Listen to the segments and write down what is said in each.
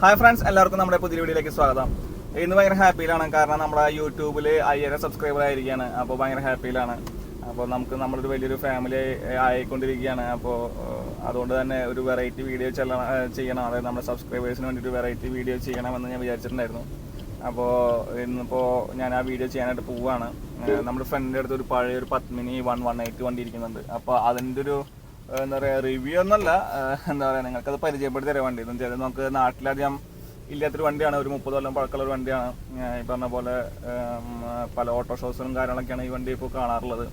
Hi friends, എല്ലാവർക്കും നമ്മുടെ പുതിയ വീഡിയോയിലേക്ക് സ്വാഗതം. ഇന്ന് ഭയങ്കര ഹാപ്പിയിലാണ്. കാരണം നമ്മുടെ യൂട്യൂബിൽ 1000 സബ്സ്ക്രൈബർ ആയിരിക്കുകയാണ്. അപ്പോൾ ഭയങ്കര ഹാപ്പിയിലാണ്. അപ്പോൾ നമ്മളൊരു വലിയൊരു ഫാമിലി ആയിക്കൊണ്ടിരിക്കുകയാണ്. അപ്പോൾ അതുകൊണ്ട് തന്നെ ഒരു വെറൈറ്റി വീഡിയോ ചെയ്യണം. അതായത് നമ്മുടെ സബ്സ്ക്രൈബേഴ്സിന് വേണ്ടി ഒരു വെറൈറ്റി വീഡിയോ ചെയ്യണമെന്ന് ഞാൻ വിചാരിച്ചിട്ടുണ്ടായിരുന്നു. അപ്പോൾ ഇന്നിപ്പോൾ ഞാൻ ആ വീഡിയോ ചെയ്യാനായിട്ട് പോവുകയാണ്. നമ്മുടെ ഫ്രണ്ടിൻ്റെ അടുത്ത് ഒരു പഴയൊരു പത്മിനി 118 വണ്ടി ഇരിക്കുന്നുണ്ട്. അപ്പോൾ അതിൻ്റെ ഒരു എന്താ പറയുക, റിവ്യൂ ഒന്നല്ല, എന്താ പറയുക, നിങ്ങൾക്കത് പരിചയപ്പെടുത്തി തരാൻ വേണ്ടി. എന്ന് വെച്ചാൽ നമുക്ക് നാട്ടിലധികം ഇല്ലാത്തൊരു വണ്ടിയാണ്. ഒരു 30 കൊല്ലം പഴക്കമുള്ള ഒരു വണ്ടിയാണ്. ഈ പറഞ്ഞ പോലെ പല ഓട്ടോ ഷോസിലും കാര്യങ്ങളൊക്കെയാണ് ഈ വണ്ടി ഇപ്പോൾ കാണാറുള്ളത്.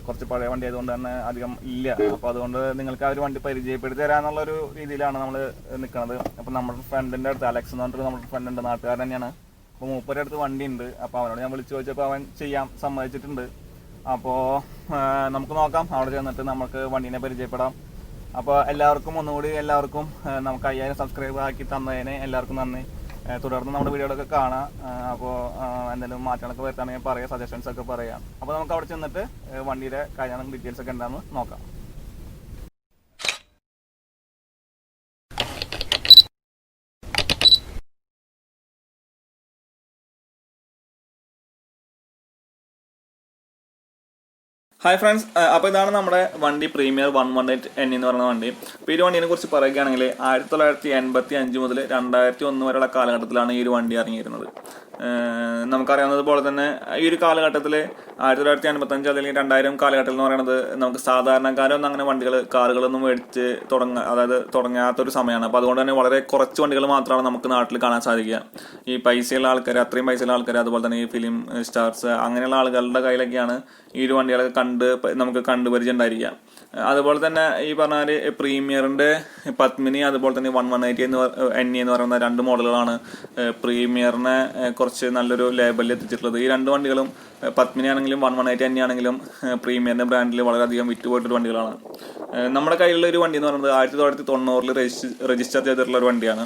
കുറച്ച് പഴയ വണ്ടി ആയതുകൊണ്ട് തന്നെ അധികം ഇല്ല. അപ്പോൾ അതുകൊണ്ട് നിങ്ങൾക്ക് ആ ഒരു വണ്ടി പരിചയപ്പെടുത്തി തരാമെന്നുള്ളൊരു രീതിയിലാണ് നമ്മൾ നിൽക്കുന്നത്. അപ്പോൾ നമ്മുടെ ഫ്രണ്ടിൻ്റെ അടുത്ത് അലക്സ് എന്ന് പറഞ്ഞിട്ട് നമ്മുടെ ഫ്രണ്ടുണ്ട്, നാട്ടുകാരൻ തന്നെയാണ്. അപ്പോൾ മൂപ്പരുടെ അടുത്ത് വണ്ടി ഉണ്ട്. അപ്പോൾ അവനോട് ഞാൻ വിളിച്ചു ചോദിച്ചപ്പോൾ അവൻ ചെയ്യാൻ സമ്മതിച്ചിട്ടുണ്ട്. അപ്പോൾ നമുക്ക് നോക്കാം, അവിടെ ചെന്നിട്ട് നമുക്ക് വണ്ടീനെ പരിചയപ്പെടാം. അപ്പോൾ എല്ലാവർക്കും നമുക്ക് 5000 സബ്സ്ക്രൈബർ ആക്കി തന്നതിന് എല്ലാവർക്കും നന്ദി. തുടർന്ന് നമ്മുടെ വീഡിയോകളൊക്കെ കാണാം. അപ്പോൾ എന്തെങ്കിലും മാറ്റങ്ങളൊക്കെ വരുത്താണെങ്കിൽ പറയാം, സജഷൻസ് ഒക്കെ പറയാം. അപ്പോൾ നമുക്ക് അവിടെ ചെന്നിട്ട് വണ്ടിയുടെ കാര്യങ്ങളും ഡീറ്റെയിൽസ് ഒക്കെ എന്താണെന്ന് നോക്കാം. ഹായ് ഫ്രണ്ട്സ്, അപ്പോൾ ഇതാണ് നമ്മുടെ വണ്ടി, പ്രീമിയർ 118 N എന്ന് പറയുന്ന വണ്ടി. അപ്പോൾ ഈ ഒരു വണ്ടീനെ കുറിച്ച് പറയുകയാണെങ്കിൽ 1985 മുതൽ 2001 വരെയുള്ള കാലഘട്ടത്തിലാണ് ഈ ഒരു വണ്ടി ഇറങ്ങിയിരുന്നത്. നമുക്കറിയാവുന്നത് പോലെ തന്നെ ഈ ഒരു കാലഘട്ടത്തിൽ 1985 അല്ലെങ്കിൽ 2000 കാലഘട്ടത്തിൽ എന്ന് പറയുന്നത് നമുക്ക് സാധാരണക്കാരൊന്നും അങ്ങനെ കാറുകളൊന്നും മേടിച്ച് തുടങ്ങാത്തൊരു സമയമാണ്. അപ്പോൾ അതുകൊണ്ട് തന്നെ വളരെ കുറച്ച് വണ്ടികൾ മാത്രമാണ് നമുക്ക് നാട്ടിൽ കാണാൻ സാധിക്കുക. ഈ അത്രയും പൈസയുള്ള ആൾക്കാർ, അതുപോലെ തന്നെ ഈ ഫിലിം സ്റ്റാർസ് അങ്ങനെയുള്ള ആളുകളുടെ കയ്യിലൊക്കെയാണ് ഈ ഒരു വണ്ടികളൊക്കെ നമുക്ക് കണ്ടുപരിചയം ഉണ്ടായിരിക്കാം. അതുപോലെ തന്നെ ഈ പറഞ്ഞാൽ പ്രീമിയറിന്റെ പത്മിനി, അതുപോലെ തന്നെ 118 NE എന്ന് പറയുന്ന രണ്ട് മോഡലുകളാണ് പ്രീമിയറിനെ കുറച്ച് നല്ലൊരു ലേബലിൽ എത്തിച്ചിട്ടുള്ളത്. ഈ രണ്ട് വണ്ടികളും, പത്മിനി ആണെങ്കിലും 118 NE ആണെങ്കിലും, പ്രീമിയറിന്റെ ബ്രാൻഡിൽ വളരെയധികം വിറ്റുപോയിട്ടൊരു വണ്ടികളാണ്. നമ്മുടെ കയ്യിലുള്ള ഒരു വണ്ടി എന്ന് പറയുന്നത് 1990 രജിസ്റ്റർ ചെയ്തിട്ടുള്ള ഒരു വണ്ടിയാണ്.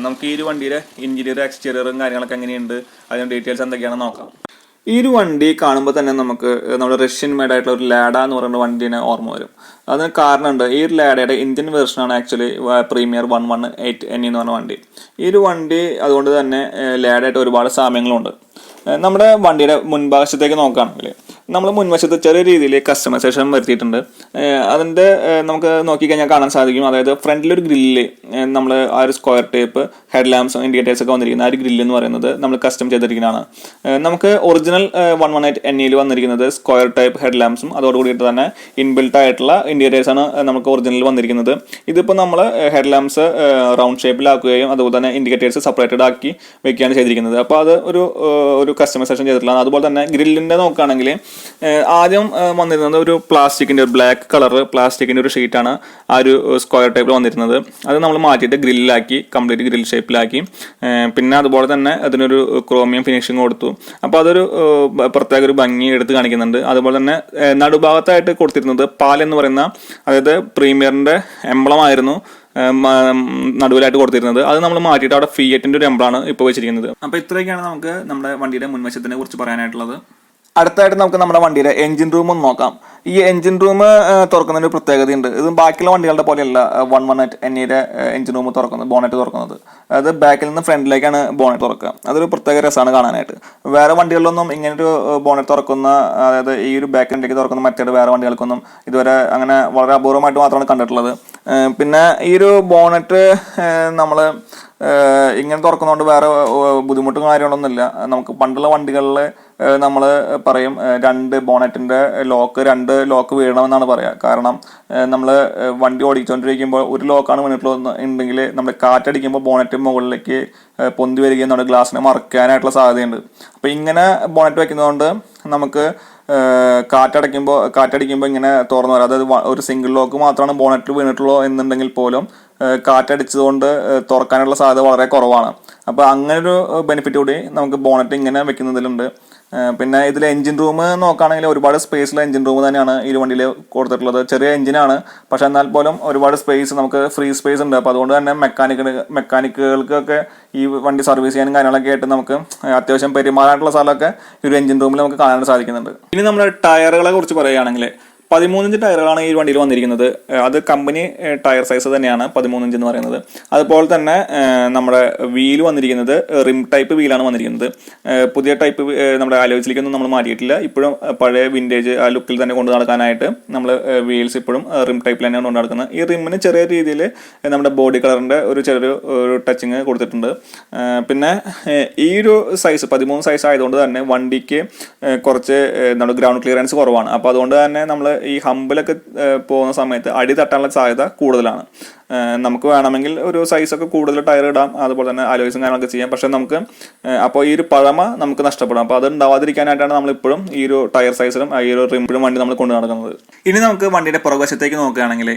നമുക്ക് ഈ ഒരു വണ്ടിയുടെ ഇന്റീരിയർ, എക്സ്റ്റീരിയറും കാര്യങ്ങളൊക്കെ എങ്ങനെയുണ്ട്, അതിന്റെ ഡീറ്റെയിൽസ് എന്തൊക്കെയാണെന്ന് നോക്കാം. ഈ ഒരു വണ്ടി കാണുമ്പോൾ തന്നെ നമുക്ക് നമ്മുടെ റഷ്യൻ മെയ്ഡ് ആയിട്ടുള്ള ഒരു ലാഡ എന്ന് പറയുന്ന വണ്ടീനെ ഓർമ്മ വരും. അതിന് കാരണമുണ്ട്. ഈ ഒരു ലാഡയുടെ ഇന്ത്യൻ വെർഷനാണ് ആക്ച്വലി പ്രീമിയർ 118 NE എന്ന് പറഞ്ഞ വണ്ടി. ഈ ഒരു വണ്ടി അതുകൊണ്ട് തന്നെ ലാഡയായിട്ട് ഒരുപാട് സാമ്യങ്ങളുണ്ട്. നമ്മുടെ വണ്ടിയുടെ മുൻഭാഗത്തേക്ക് നോക്കുകയാണെങ്കിൽ നമ്മൾ മുൻവശത്ത് ചെറിയ രീതിയിൽ കസ്റ്റമൈസേഷൻ വരുത്തിയിട്ടുണ്ട്. അതിൻ്റെ നമുക്ക് നോക്കിക്കഴിഞ്ഞാൽ കാണാൻ സാധിക്കും. അതായത് ഫ്രണ്ടിലൊരു ഗ്രില്ല്, നമ്മൾ ആ ഒരു സ്ക്വയർ ടേപ്പ് ഹെഡ് ലാംപ്സും ഇൻഡിക്കേറ്റേഴ്സ് ഒക്കെ വന്നിരിക്കുന്ന ആ ഒരു ഗ്രില്ല് എന്ന് പറയുന്നത് നമ്മൾ കസ്റ്റം ചെയ്തിരിക്കുന്നതാണ്. നമുക്ക് ഒറിജിനൽ 118 NEയിൽ വന്നിരിക്കുന്നത് സ്ക്വയർ ടൈപ്പ് ഹെഡ് ലാംപ്സും അതോടുകൂടിയിട്ട് തന്നെ ഇൻബിൽട്ട് ആയിട്ടുള്ള ഇൻഡിക്കേറ്റേഴ്സാണ് നമുക്ക് ഒറിജിനൽ വന്നിരിക്കുന്നത്. ഇതിപ്പോൾ നമ്മൾ ഹെഡ് ലാംപ്സ് റൗണ്ട് ഷേപ്പിലാക്കുകയും അതുപോലെ തന്നെ ഇൻഡിക്കേറ്റേഴ്സ് സെപ്പറേറ്റഡ് ആക്കി വെക്കുകയാണ് ചെയ്തിരിക്കുന്നത്. അപ്പോൾ അത് ഒരു കസ്റ്റമൈസേഷൻ ചെയ്തിട്ടുള്ളതാണ്. അതുപോലെ തന്നെ ഗ്രില്ലിൻ്റെ നോക്കുകയാണെങ്കിൽ ആദ്യം വന്നിരുന്നത് ഒരു പ്ലാസ്റ്റിക്കിൻ്റെ, ഒരു ബ്ലാക്ക് കളർ പ്ലാസ്റ്റിക്കിൻ്റെ ഒരു ഷീറ്റാണ് ആ ഒരു സ്ക്വയർ ടൈപ്പിൽ വന്നിരുന്നത്. അത് നമ്മൾ മാറ്റിയിട്ട് ഗ്രില്ലാക്കി, കംപ്ലീറ്റ് ഗ്രിൽ ഷേപ്പിലാക്കി. പിന്നെ അതുപോലെ തന്നെ അതിനൊരു ക്രോമിയം ഫിനിഷിങ് കൊടുത്തു. അപ്പോൾ അതൊരു പ്രത്യേക ഒരു ഭംഗി എടുത്ത് കാണിക്കുന്നുണ്ട്. അതുപോലെ തന്നെ നടുഭാഗത്തായിട്ട് കൊടുത്തിരുന്നത് പാൽ എന്ന് പറയുന്ന, അതായത് പ്രീമിയറിൻ്റെ എംബ്ലമായിരുന്നു നടുവിലായിട്ട് കൊടുത്തിരുന്നത്. അത് നമ്മൾ മാറ്റിയിട്ട് അവിടെ ഫിയറ്റിന്റെ ഒരു എംബ്ലമാണ് ഇപ്പോൾ വെച്ചിരിക്കുന്നത്. അപ്പോൾ ഇത്രയൊക്കെയാണ് നമുക്ക് നമ്മുടെ വണ്ടിയുടെ മുൻവശത്തിനെ കുറിച്ച് പറയാനായിട്ടുള്ളത്. അടുത്തായിട്ട് നമുക്ക് നമ്മുടെ വണ്ടിയുടെ എഞ്ചിൻ റൂം ഒന്ന് നോക്കാം. ഈ എഞ്ചിൻ റൂം തുറക്കുന്നതിന് ഒരു പ്രത്യേകതയുണ്ട്. ഇത് ബാക്കിയുള്ള വണ്ടികളുടെ പോലെയല്ല 118 NEയുടെ എഞ്ചിൻ റൂം ബോണറ്റ് തുറക്കുന്നത്. അത് ബാക്കിൽ നിന്ന് ഫ്രണ്ടിലേക്കാണ് ബോണറ്റ് തുറക്കുക. അതൊരു പ്രത്യേക രസമാണ് കാണാനായിട്ട്. വേറെ വണ്ടികളിലൊന്നും ഇങ്ങനൊരു ബോണറ്റ് തുറക്കുന്ന, അതായത് ഈ ഒരു ബാക്കിലേക്ക് തുറക്കുന്ന മെത്തേഡ് വേറെ വണ്ടികൾക്കൊന്നും ഇതുവരെ അങ്ങനെ വളരെ അപൂർവമായിട്ട് മാത്രമാണ് കണ്ടിട്ടുള്ളത്. പിന്നെ ഈ ഒരു ബോണറ്റ് നമ്മൾ ഇങ്ങനെ തുറക്കുന്നതുകൊണ്ട് വേറെ ബുദ്ധിമുട്ടും കാര്യങ്ങളൊന്നുമില്ല. നമുക്ക് പണ്ടുള്ള വണ്ടികളിൽ നമ്മൾ പറയും രണ്ട് ലോക്ക് വീഴണമെന്നാണ് പറയുക. കാരണം നമ്മൾ വണ്ടി ഓടിച്ചുകൊണ്ടിരിക്കുമ്പോൾ ഒരു ലോക്കാണ് ഉണ്ടെങ്കിൽ നമ്മൾ കാറ്റടിക്കുമ്പോൾ ബോണറ്റ് മുകളിലേക്ക് പൊന്തി വരികയും നമ്മുടെ ഗ്ലാസ്സിനെ മറക്കാനായിട്ടുള്ള സാധ്യതയുണ്ട്. അപ്പോൾ ഇങ്ങനെ ബോണറ്റ് വെക്കുന്നതുകൊണ്ട് നമുക്ക് കാറ്റടിക്കുമ്പോൾ ഇങ്ങനെ തുറന്നു വരാം. അതായത് ഒരു സിംഗിൾ ലോക്ക് മാത്രമാണ് ബോണറ്റിൽ വീണിട്ടുള്ളൂ എന്നുണ്ടെങ്കിൽ പോലും കാറ്റടിച്ചതുകൊണ്ട് തുറക്കാനുള്ള സാധ്യത വളരെ കുറവാണ്. അപ്പോൾ അങ്ങനൊരു ബെനിഫിറ്റ് കൂടി നമുക്ക് ബോണറ്റ് ഇങ്ങനെ വെക്കുന്നതിലുണ്ട്. പിന്നെ ഇതിൽ എഞ്ചിൻ റൂം നോക്കുകയാണെങ്കിൽ ഒരുപാട് സ്പേസുള്ള എഞ്ചിൻ റൂം തന്നെയാണ് ഈ വണ്ടിയിൽ കൊടുത്തിട്ടുള്ളത്. ചെറിയ എഞ്ചിനാണ്, പക്ഷെ എന്നാൽ പോലും ഒരുപാട് സ്പേസ്, നമുക്ക് ഫ്രീ സ്പേസ് ഉണ്ട്. അപ്പോൾ അതുകൊണ്ട് തന്നെ മെക്കാനിക്കുകൾക്കൊക്കെ ഈ വണ്ടി സർവീസ് ചെയ്യാനും കാര്യങ്ങളൊക്കെ ആയിട്ട് നമുക്ക് അത്യാവശ്യം പെരുമാറാനുള്ള സ്ഥലമൊക്കെ ഈ ഒരു എഞ്ചിൻ റൂമിൽ നമുക്ക് കാണാൻ സാധിക്കുന്നുണ്ട്. ഇനി നമ്മുടെ ടയറുകളെ കുറിച്ച് പറയുകയാണെങ്കിൽ 13 ഇഞ്ച് ടയറുകളാണ് ഈ വണ്ടിയിൽ വന്നിരിക്കുന്നത്. അത് കമ്പനി ടയർ സൈസ് തന്നെയാണ് 13 ഇഞ്ച് എന്ന് പറയുന്നത്. അതുപോലെ തന്നെ നമ്മുടെ വീല് വന്നിരിക്കുന്നത് റിം ടൈപ്പ് വീലാണ് വന്നിരിക്കുന്നത്. പുതിയ ടൈപ്പ് നമ്മുടെ ആലോചിച്ചിലേക്കൊന്നും നമ്മൾ മാറ്റിയിട്ടില്ല. ഇപ്പോഴും പഴയ വിൻറ്റേജ് ആ ലുക്കിൽ തന്നെ കൊണ്ടു നടക്കാനായിട്ട് നമ്മൾ വീൽസ് ഇപ്പോഴും റിം ടൈപ്പിൽ തന്നെയാണ് കൊണ്ടു നടക്കുന്നത്. ഈ റിമ്മിന് ചെറിയ രീതിയിൽ നമ്മുടെ ബോഡി കളറിൻ്റെ ചെറിയൊരു ടച്ചിങ് കൊടുത്തിട്ടുണ്ട്. പിന്നെ ഈ ഒരു സൈസ് 13 സൈസ് ആയതുകൊണ്ട് തന്നെ വണ്ടിക്ക് കുറച്ച് നമ്മുടെ ഗ്രൗണ്ട് ക്ലിയറൻസ് കുറവാണ്. അപ്പോൾ അതുകൊണ്ട് തന്നെ നമ്മൾ ഈ ഹമ്പിലൊക്കെ പോകുന്ന സമയത്ത് അടി തട്ടാനുള്ള സാധ്യത കൂടുതലാണ്. നമുക്ക് വേണമെങ്കിൽ ഒരു സൈസൊക്കെ കൂടുതൽ ടയർ ഇടാം, അതുപോലെ തന്നെ അലോയ്സും കാര്യങ്ങളൊക്കെ ചെയ്യാം. പക്ഷെ നമുക്ക് അപ്പോൾ ഈ ഒരു പഴമ നമുക്ക് നഷ്ടപ്പെടും. അപ്പോൾ അത് ഉണ്ടാവാതിരിക്കാനായിട്ടാണ് നമ്മളിപ്പോഴും ഈ ഒരു ടയർ സൈസിലും ഈ ഒരു റിമ്പിലും വണ്ടി നമ്മൾ കൊണ്ടു നടക്കുന്നത്. ഇനി നമുക്ക് വണ്ടിയുടെ പുറകുവശത്തേക്ക് നോക്കുകയാണെങ്കിൽ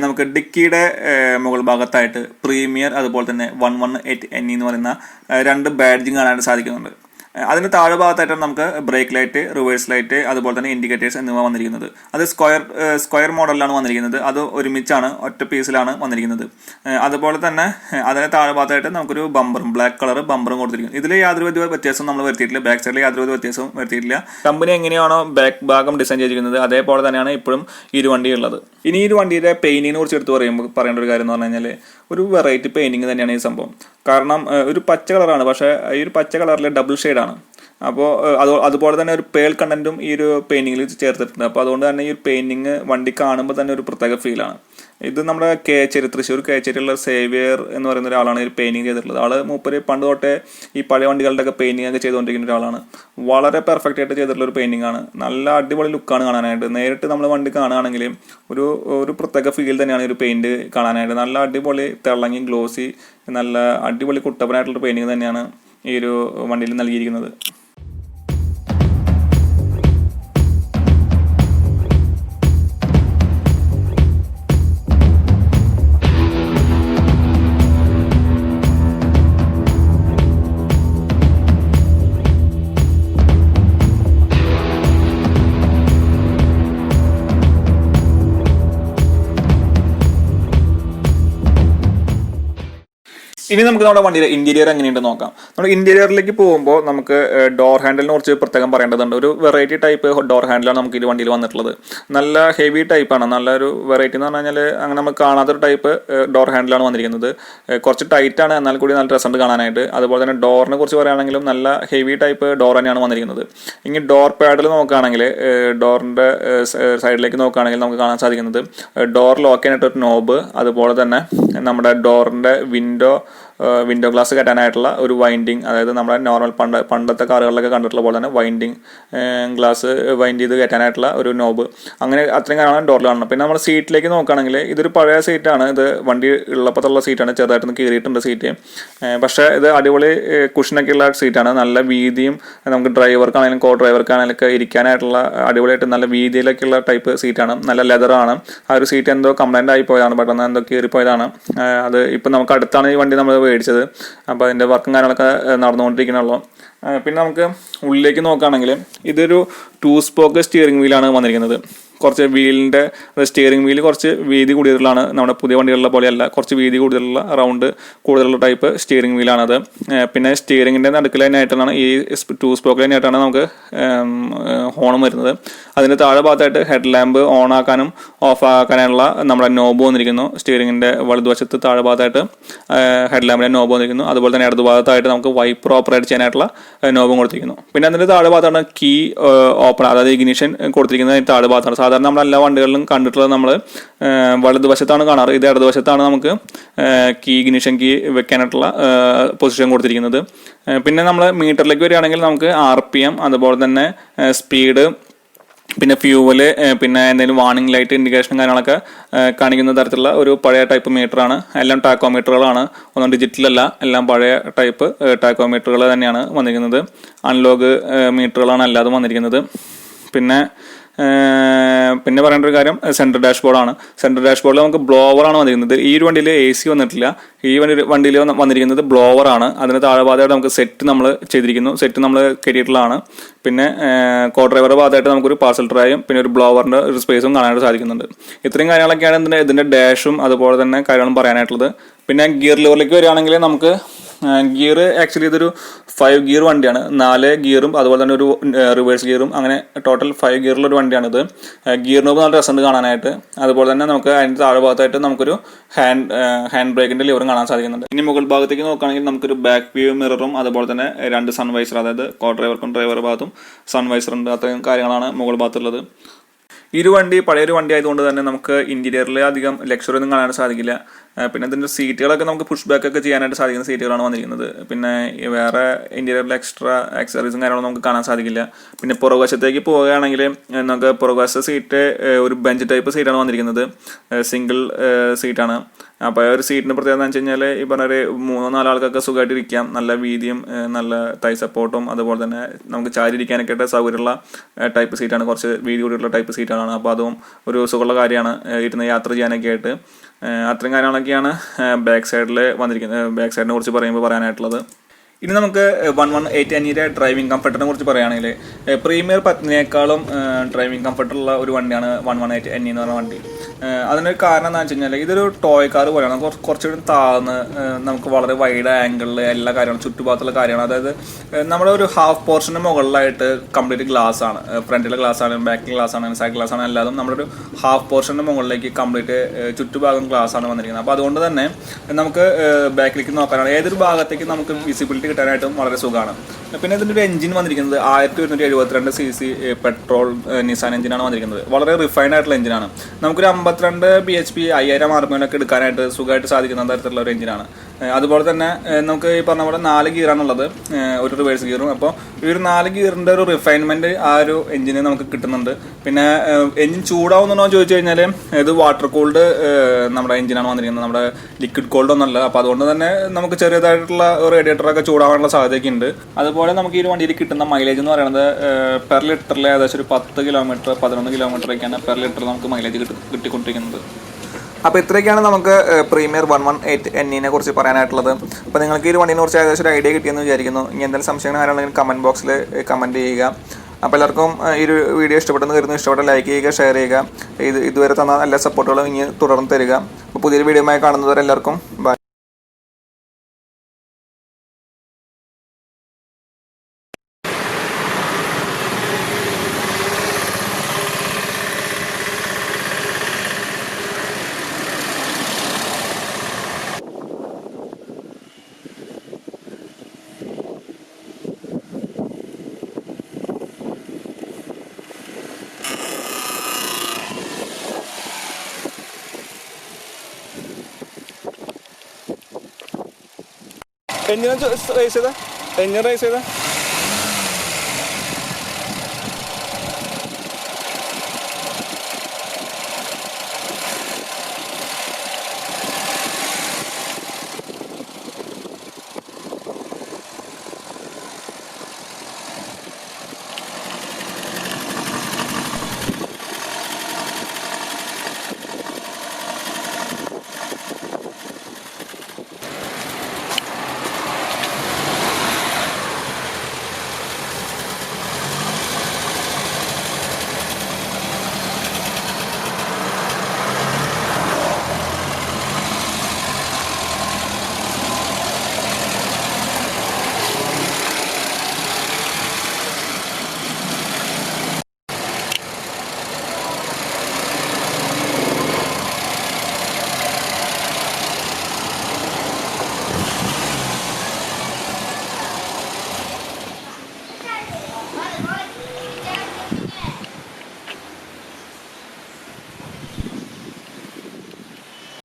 നമുക്ക് ഡിക്കിയുടെ മുകൾ ഭാഗത്തായിട്ട് പ്രീമിയർ അതുപോലെ തന്നെ 118 NE എന്ന് പറയുന്ന 2 ബാഡ്ജിങ് കാണാനായിട്ട് സാധിക്കുന്നുണ്ട്. അതിന് താഴെ ഭാഗത്തായിട്ടാണ് നമുക്ക് ബ്രേക്ക് ലൈറ്റ്, റിവേഴ്സ് ലൈറ്റ്, അതുപോലെ തന്നെ ഇൻഡിക്കേറ്റേഴ്സ് എന്നിവ വന്നിരിക്കുന്നത്. അത് സ്ക്വയർ മോഡലിലാണ് വന്നിരിക്കുന്നത്. അത് ഒരുമിച്ചാണ്, ഒറ്റ പീസിലാണ് വന്നിരിക്കുന്നത്. അതുപോലെ തന്നെ അതിന് താഴെ ഭാഗത്തായിട്ട് നമുക്കൊരു ബമ്പറും ബ്ലാക്ക് കളർ ബമ്പറും കൊടുത്തിരിക്കുന്നു. ഇതിൽ യാതൊരു വ്യത്യാസവും നമ്മൾ വരുത്തിയിട്ടില്ല. ബാക്ക് സൈഡിൽ യാതൊരു വ്യത്യാസവും വരുത്തിയിട്ടില്ല. കമ്പനി എങ്ങനെയാണോ ബാക്ക് ഭാഗം ഡിസൈൻ ചെയ്തിരിക്കുന്നത് അതേപോലെ തന്നെയാണ് ഇപ്പോഴും ഈ ഒരു വണ്ടി ഉള്ളത്. ഇനി ഈ ഒരു വണ്ടിയുടെ പെയിന്റിങ്ങിനെ കുറിച്ച് എടുത്ത് പറയേണ്ട ഒരു കാര്യം എന്ന് പറഞ്ഞു കഴിഞ്ഞാൽ ഒരു വെറൈറ്റി പെയിന്റിങ് തന്നെയാണ് ഈ സംഭവം. കാരണം ഒരു പച്ച കളറാണ്, പക്ഷേ ഈ ഒരു പച്ച കളറിൽ ഡബിൾ ഷെയ്ഡാണ്. അപ്പോൾ അതുപോലെ തന്നെ ഒരു പേൾ കണ്ടന്റും ഈ ഒരു പെയിന്റിങ്ങിൽ ചേർത്തിട്ടുണ്ട്. അപ്പോൾ അതുകൊണ്ട് തന്നെ ഈ ഒരു പെയിന്റിങ് വണ്ടി കാണുമ്പോൾ തന്നെ ഒരു പ്രത്യേക ഫീലാണ്. ഇത് നമ്മുടെ തൃശ്ശൂർ കേച്ചേരിയുള്ള സേവിയർ എന്ന് പറയുന്ന ഒരാളാണ് ഈ പെയിന്റിങ് ചെയ്തിട്ടുള്ളത്. ആള് മൂപ്പര് പണ്ട് തൊട്ടേ ഈ പഴയ വണ്ടികളുടെ ഒക്കെ പെയിന്റിങ് ഒക്കെ ചെയ്തുകൊണ്ടിരിക്കുന്ന ഒരാളാണ്. വളരെ പെർഫെക്റ്റ് ആയിട്ട് ചെയ്തിട്ടുള്ള ഒരു പെയിന്റിംഗ് ആണ്. നല്ല അടിപൊളി ലുക്കാണ് കാണാനായിട്ട്. നേരിട്ട് നമ്മൾ വണ്ടി കാണുകയാണെങ്കിൽ ഒരു പ്രത്യേക ഫീൽ തന്നെയാണ് ഈ ഒരു പെയിന്റ് കാണാനായിട്ട്. നല്ല അടിപൊളി തിളങ്ങി ഗ്ലോസി നല്ല അടിപൊളി കുട്ടപ്പനായിട്ടുള്ള പെയിന്റിങ് തന്നെയാണ് ഈ ഒരു വണ്ടിയിൽ നൽകിയിരിക്കുന്നത്. ഇനി നമുക്ക് നമ്മുടെ വണ്ടിയുടെ ഇന്റീരിയർ എങ്ങനെയുണ്ടെന്ന് നോക്കാം. നമ്മൾ ഇന്റീരിയറിലേക്ക് പോകുമ്പോൾ നമുക്ക് ഡോർ ഹാൻഡിലിനെ കുറിച്ച് പ്രത്യേകം പറയേണ്ടതുണ്ട്. ഒരു വെറൈറ്റി ടൈപ്പ് ഡോർ ഹാൻഡിലാണ് നമുക്ക് ഈ വണ്ടിയിൽ വന്നിട്ടുള്ളത്. നല്ല ഹെവി ടൈപ്പാണ്. നല്ലൊരു വെറൈറ്റി എന്ന് പറഞ്ഞു കഴിഞ്ഞാൽ അങ്ങനെ നമുക്ക് കാണാത്തൊരു ടൈപ്പ് ഡോർ ഹാൻഡിലാണ് വന്നിരിക്കുന്നത്. കുറച്ച് ടൈറ്റാണ്, എന്നാൽ കൂടി നല്ല രസമുണ്ട് കാണാനായിട്ട്. അതുപോലെ തന്നെ ഡോറിനെ കുറിച്ച് പറയുകയാണെങ്കിലും നല്ല ഹെവി ടൈപ്പ് ഡോർ തന്നെയാണ് വന്നിരിക്കുന്നത്. ഇനി ഡോർ പാഡിൽ നോക്കുകയാണെങ്കിൽ ഡോറിൻ്റെ സൈഡിലേക്ക് നോക്കുകയാണെങ്കിൽ നമുക്ക് കാണാൻ സാധിക്കുന്നത് ഡോർ ലോക്ക് ചെയ്യാനായിട്ടൊരു നോബ്, അതുപോലെ തന്നെ നമ്മുടെ ഡോറിൻ്റെ വിൻഡോ ഗ്ലാസ് കയറ്റാനായിട്ടുള്ള ഒരു വൈൻഡിങ്, അതായത് നമ്മുടെ നോർമൽ പണ്ടത്തെ കാറുകളിലൊക്കെ കണ്ടിട്ടുള്ള പോലെ തന്നെ ഗ്ലാസ് വൈൻഡ് ചെയ്ത് കയറ്റാനായിട്ടുള്ള ഒരു നോബ്. അങ്ങനെ അത്രയും കാര്യമാണ് ഡോറിൽ കാണുന്നത്. പിന്നെ നമ്മൾ സീറ്റിലേക്ക് നോക്കുകയാണെങ്കിൽ ഇതൊരു പഴയ സീറ്റാണ്. ഇത് വണ്ടി ഉള്ളപ്പോഴത്തുള്ള സീറ്റാണ്. ചെറുതായിട്ടൊന്ന് കീറിയിട്ടുണ്ട് സീറ്റ്. പക്ഷേ ഇത് അടിപൊളി കുഷനൊക്കെ ഉള്ള സീറ്റാണ്. നല്ല വീതിയും നമുക്ക് ഡ്രൈവർക്കാണെങ്കിലും കോ ഡ്രൈവർക്കാണെങ്കിലും ഒക്കെ ഇരിക്കാനായിട്ടുള്ള അടിപൊളിയായിട്ട് നല്ല വീതിയിലൊക്കെയുള്ള ടൈപ്പ് സീറ്റാണ്. നല്ല ലെതറാണ്. ആ ഒരു സീറ്റ് എന്തോ കംപ്ലൈൻ്റ് ആയി പോയതാണ്, പെട്ടെന്ന് എന്തോ കീറിപ്പോയതാണ്. അത് ഇപ്പം നമുക്ക് അടുത്താണ് ഈ വണ്ടി നമ്മൾ മേടിച്ചത്. അപ്പോൾ അതിൻ്റെ വർക്കും കാര്യങ്ങളൊക്കെ നടന്നുകൊണ്ടിരിക്കണുള്ളൂ. പിന്നെ നമുക്ക് ഉള്ളിലേക്ക് നോക്കുകയാണെങ്കിൽ ഇതൊരു 2 സ്പോക്ക് സ്റ്റിയറിംഗ് വീലാണ് വന്നിരിക്കുന്നത്. കുറച്ച് വീലിൻ്റെ സ്റ്റിയറിംഗ് വീല് കുറച്ച് വീതി കൂടുതലാണ്. നമ്മുടെ പുതിയ വണ്ടികളിലെ പോലെയല്ല, കുറച്ച് വീതി കൂടുതലുള്ള റൗണ്ട് കൂടുതലുള്ള ടൈപ്പ് സ്റ്റിയറിംഗ് വീലാണത്. പിന്നെ സ്റ്റിയറിംഗിൻ്റെ നടുക്കിൽ തന്നെയായിട്ടാണ് ഈ 2 സ്പോക്കിൽ തന്നെയായിട്ടാണ് നമുക്ക് ഹോണും വരുന്നത്. അതിൻ്റെ താഴെ ഭാഗത്തായിട്ട് ഹെഡ് ലാമ്പ് ഓൺ ആക്കാനും ഓഫ് ആക്കാനുള്ള നമ്മുടെ നോബ് വന്നിരിക്കുന്നു. സ്റ്റിയറിംഗിൻ്റെ വലതുവശത്ത് താഴെ ഭാഗത്തായിട്ട് ഹെഡ് ലാമ്പിൻ്റെ നോബ് വന്നിരിക്കുന്നു. അതുപോലെ തന്നെ ഇടതു ഭാഗത്തായിട്ട് നമുക്ക് വൈപ്പർ ഓപ്പറേറ്റ് ചെയ്യാനായിട്ടുള്ള നോബും കൊടുത്തിരിക്കുന്നു. പിന്നെ അതിൻ്റെ താഴെ ഭാഗത്താണ് കീ ഓപ്പൺ, അതായത് ഇഗ്നിഷൻ കൊടുത്തിരിക്കുന്നത് താഴെ ഭാഗത്താണ്. സാധാരണ നമ്മൾ എല്ലാ വണ്ടികളിലും കണ്ടിട്ടുള്ളത് നമ്മൾ വലതുവശത്താണ് കാണാറ്. ഇത് ഇടതുവശത്താണ് നമുക്ക് ഇഗ്നിഷൻ കീ വെക്കാനായിട്ടുള്ള പൊസിഷൻ കൊടുത്തിരിക്കുന്നത്. പിന്നെ നമ്മൾ മീറ്ററിലേക്ക് വരികയാണെങ്കിൽ നമുക്ക് RPM, അതുപോലെ തന്നെ സ്പീഡ്, പിന്നെ ഫ്യൂവല്, പിന്നെ എന്തെങ്കിലും വാർണിംഗ് ലൈറ്റ്, ഇൻഡിക്കേഷൻ കാര്യങ്ങളൊക്കെ കാണിക്കുന്ന തരത്തിലുള്ള ഒരു പഴയ ടൈപ്പ് മീറ്ററാണ്. എല്ലാം ടാക്കോമീറ്ററുകളാണ്, ഒന്നും ഡിജിറ്റലല്ല, എല്ലാം പഴയ ടൈപ്പ് ടാക്കോമീറ്ററുകൾ തന്നെയാണ് വന്നിരിക്കുന്നത്. അൺലോഗ് മീറ്ററുകളാണ് എല്ലാതും വന്നിരിക്കുന്നത്. പിന്നെ പറയേണ്ട ഒരു കാര്യം സെൻട്രൽ ഡാഷ്ബോർഡാണ്. സെൻട്രൽ ഡാഷ്ബോർഡിൽ നമുക്ക് ബ്ലോവറാണ് വന്നിരിക്കുന്നത്. ഈ ഒരു വണ്ടിയിൽ AC വന്നിട്ടില്ല. ഈ വണ്ടിയിൽ വന്നിരിക്കുന്നത് ബ്ലോവറാണ്. അതിന് താഴെ ഭാഗമായിട്ട് നമുക്ക് സെറ്റ് നമ്മൾ ചെയ്തിരിക്കുന്നു. സെറ്റ് നമ്മൾ കയറ്റിയിട്ടുള്ളതാണ്. പിന്നെ കോ ഡ്രൈവറുടെ ഭാഗമായിട്ട് നമുക്കൊരു പാർസൽ ട്രായും പിന്നെ ഒരു ബ്ലോവറിൻ്റെ ഒരു സ്പേസും കാണാനായിട്ട് സാധിക്കുന്നുണ്ട്. ഇത്രയും കാര്യങ്ങളൊക്കെയാണ് ഇതിൻ്റെ ഡാഷും അതുപോലെ തന്നെ കാര്യങ്ങളും പറയാനായിട്ടുള്ളത്. പിന്നെ ഗിയർ ലിവറിലേക്ക് വരികയാണെങ്കിൽ നമുക്ക് ഗിയർ ആക്ച്വലി ഇതൊരു 5 ഗിയർ വണ്ടിയാണ്. 4 ഗിയറും അതുപോലെ തന്നെ ഒരു റിവേഴ്സ് ഗിയറും അങ്ങനെ ടോട്ടൽ 5 ഗിയറുള്ള ഒരു വണ്ടിയാണിത്. ഗിയർ നോബ് നല്ല രസമുണ്ട് കാണാനായിട്ട്. അതുപോലെ തന്നെ നമുക്ക് അതിൻ്റെ താഴെ ഭാഗത്തായിട്ട് നമുക്കൊരു ഹാൻഡ് ബ്രേക്കിന്റെ ലിവറും കാണാൻ സാധിക്കുന്നുണ്ട്. ഇനി മുകൾ ഭാഗത്തേക്ക് നോക്കുകയാണെങ്കിൽ നമുക്കൊരു ബാക്ക് വ്യൂ മിററും അതുപോലെ തന്നെ 2 സൺവൈസർ, അതായത് കോ ഡ്രൈവർക്കും ഡ്രൈവർ ഭാഗത്തും സൺവൈസർ ഉണ്ട്. അത്രയും കാര്യങ്ങളാണ് മുകൾ ഭാഗത്തുള്ളത്. ഈ ഒരു വണ്ടി പഴയൊരു വണ്ടി ആയതുകൊണ്ട് തന്നെ നമുക്ക് ഇന്റീരിയറിൽ അധികം ലക്ഷറി ഒന്നും കാണാൻ സാധിക്കില്ല. പിന്നെ ഇതിൻ്റെ സീറ്റുകളൊക്കെ നമുക്ക് പുഷ് ബാക്ക് ഒക്കെ ചെയ്യാനായിട്ട് സാധിക്കുന്ന സീറ്റുകളാണ് വന്നിരിക്കുന്നത്. പിന്നെ വേറെ ഇന്റീരിയറിൽ എക്സ്ട്രാ ആക്സസറീസും കാര്യങ്ങളും നമുക്ക് കാണാൻ സാധിക്കില്ല. പിന്നെ പുറകുവശത്തേക്ക് പോവുകയാണെങ്കിൽ നമുക്ക് പുറകുവശ സീറ്റ് ഒരു ബെഞ്ച് ടൈപ്പ് സീറ്റാണ് വന്നിരിക്കുന്നത്. സിംഗിൾ സീറ്റാണ്. അപ്പോൾ ഒരു സീറ്റിന് പ്രത്യേകത എന്ന് വെച്ച് കഴിഞ്ഞാൽ ഈ പറഞ്ഞ ഒരു 3-4 ആൾക്കൊക്കെ സുഖമായിട്ട് ഇരിക്കാം. നല്ല വീതിയും നല്ല തൈ സപ്പോർട്ടും അതുപോലെ തന്നെ നമുക്ക് ചാരി ഇരിക്കാനൊക്കെ ആയിട്ട് സൗകര്യമുള്ള ടൈപ്പ് സീറ്റാണ്. കുറച്ച് വീതി കൂടിയുള്ള ടൈപ്പ് സീറ്റാണ്. അപ്പോൾ അതും ഒരു സുഖമുള്ള കാര്യമാണ് ഇരുന്ന് യാത്ര ചെയ്യാനൊക്കെ ആയിട്ട്. അത്രയും കാര്യങ്ങളൊക്കെയാണ് ബാക്ക് സൈഡിൽ വന്നിരിക്കുന്നത്. ബാക്ക് സൈഡിനെ കുറിച്ച് പറയുമ്പോൾ പറയാനായിട്ടുള്ളത്. ഇനി നമുക്ക് 118 NEയുടെ ഡ്രൈവിംഗ് കംഫർട്ടിനെ കുറിച്ച് പറയുകയാണെങ്കിൽ പ്രീമിയർ 10നേക്കാളും ഡ്രൈവിംഗ് കംഫർട്ടുള്ള ഒരു വണ്ടിയാണ് 118 NE എന്ന് പറഞ്ഞ വണ്ടി. അതിനൊരു കാരണം എന്താണെന്ന് വെച്ച് കഴിഞ്ഞാൽ ഇതൊരു ടോയ് കാർ പോലെയാണ്. കുറച്ചുകൂടി താഴ്ന്ന് നമുക്ക് വളരെ വൈഡ് ആംഗിളിൽ എല്ലാ കാര്യങ്ങളും ചുറ്റുഭാഗത്തുള്ള കാര്യമാണ്. അതായത് നമ്മുടെ ഒരു ഹാഫ് പോർഷന് മുകളിലായിട്ട് കംപ്ലീറ്റ് ഗ്ലാസ് ആണ്. ഫ്രണ്ടിലെ ഗ്ലാസ് ആണ്, ബാക്കിലെ ഗ്ലാസ് ആണ്, സൈഡ് ഗ്ലാസ് ആണ്, എല്ലാതും നമ്മുടെ ഒരു ഹാഫ് പോർഷന് മുകളിലേക്ക് കംപ്ലീറ്റ് ചുറ്റുഭാഗം ഗ്ലാസ് ആണ് വന്നിരിക്കുന്നത്. അപ്പോൾ അതുകൊണ്ട് തന്നെ നമുക്ക് ബാക്കിലേക്ക് നോക്കാനാണ് ഏതൊരു ഭാഗത്തേക്ക് നമുക്ക് വിസിബിലിറ്റി കിട്ടാനായിട്ടും വളരെ സുഖമാണ്. പിന്നെ ഇതിൻ്റെ ഒരു എഞ്ചിൻ വന്നിരിക്കുന്നത് 1272 cc പെട്രോൾ നിസാൻ എഞ്ചിനാണ് വന്നിരിക്കുന്നത്. വളരെ റിഫൈൻഡ് ആയിട്ടുള്ള എഞ്ചിനാണ്. നമുക്കൊരു 52 bhp 5000 RPM എടുക്കാനായിട്ട് സുഖമായിട്ട് സാധിക്കുന്ന തരത്തിലുള്ള ഒരു എഞ്ചിനാണ്. അതുപോലെ തന്നെ നമുക്ക് ഈ പറഞ്ഞ പോലെ 4 ഗിയറാണുള്ളത്, ഒരു റിവേഴ്സ് ഗിയറും. അപ്പോൾ ഈ ഒരു 4 ഗിയറിൻ്റെ ഒരു റിഫൈൻമെൻറ്റ് ആ ഒരു എഞ്ചിന് നമുക്ക് കിട്ടുന്നുണ്ട്. പിന്നെ എഞ്ചിൻ ചൂടാവുന്നുണ്ടോ എന്ന് ചോദിച്ചു കഴിഞ്ഞാൽ ഇത് വാട്ടർ കൂൾഡ് നമ്മുടെ എഞ്ചിനാണ് വന്നിരിക്കുന്നത്, നമ്മുടെ ലിക്വിഡ് കോൾഡ് ഒന്നുമല്ല. അപ്പോൾ അതുകൊണ്ട് തന്നെ നമുക്ക് ചെറിയതായിട്ടുള്ള റേഡിയേറ്ററൊക്കെ ചൂടാവാനുള്ള സാധ്യതയൊക്കെ ഉണ്ട്. അതുപോലെ നമുക്ക് ഈ ഒരു വണ്ടിയിൽ കിട്ടുന്ന മൈലേജ് എന്ന് പറയുന്നത് പെർ ലിറ്ററിൽ ഏകദേശം ഒരു 10 കിലോമീറ്റർ 11 കിലോമീറ്ററൊക്കെയാണ് പെർ ലിറ്റർ നമുക്ക് മൈലേജ് കിട്ടിക്കൊണ്ടിരിക്കുന്നത്. അപ്പോൾ ഇത്രയൊക്കെയാണ് നമുക്ക് പ്രീമിയർ 118 NEനെ കുറിച്ച് പറയാനായിട്ടുള്ളത്. അപ്പോൾ നിങ്ങൾക്ക് ഈ ഒരു വണ്ടിനെ കുറിച്ച് ഏകദേശം ഒരു ഐഡിയ കിട്ടിയെന്ന് വിചാരിക്കുന്നു. ഇനി എന്തെങ്കിലും സംശയങ്ങൾ ആരാണെങ്കിലും കമൻറ്റ് ബോക്സിൽ കമൻറ്റ് ചെയ്യുക. അപ്പോൾ എല്ലാവർക്കും ഈ ഒരു വീഡിയോ ഇഷ്ടപ്പെട്ടെന്ന് കരുതുന്നു. ഇഷ്ടപ്പെട്ട ലൈക്ക് ചെയ്യുക, ഷെയർ ചെയ്യുക. ഇതുവരെ തന്ന എല്ലാ സപ്പോർട്ടുകളും ഇനി തുടർന്ന് തരിക. അപ്പോൾ പുതിയൊരു വീഡിയോയുമായി കാണുന്നവരെ എല്ലാവർക്കും ബൈ. എഞ്ചിൻ റേസ് ചെയ്താ